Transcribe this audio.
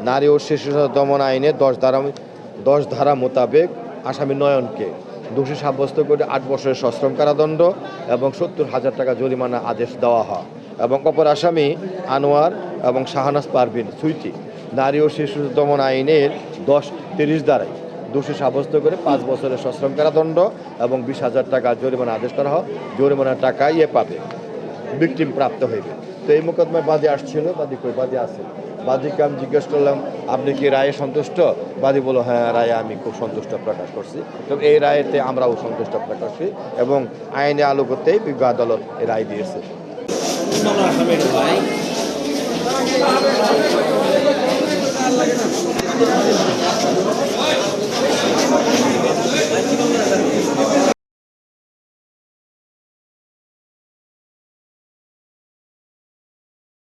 নারী ও শিশু দমন আইনে 10 ধারা মোতাবেক আসামি নয়নকে দোষী সাব্যস্ত করে 8 বছরের সশ্রম কারাদণ্ড এবং 70,000 টাকা জরিমানা আদেশ দেওয়া হয় এবং অপর আসামি আনোয়ার এবং শাহনাজ পারভিন সুইটি নারী ও শিশু দমন আইনের 10-30 ধারায় দোষী সাব্যস্ত করে 5 বছরের সশ্রম কারাদণ্ড এবং 20,000 টাকা জরিমানা আদেশ করা হয়। জরিমানার টাকা পাবে, ভিকটিম প্রাপ্ত হইবে। তো এই মোকদ্দমায় বাদী আসছিল, বাদী আছে। বাদীকে আমি জিজ্ঞেস করলাম, আপনি কি রায়ে সন্তুষ্ট? বাদী বলল, হ্যাঁ, রায়ে আমি খুব সন্তুষ্ট প্রকাশ করছি। তো এই রায়েতে আমরাও সন্তুষ্ট প্রকাশ করি এবং আইনে আলোকতেই বিজ্ঞ আদালত এই রায় দিয়েছে।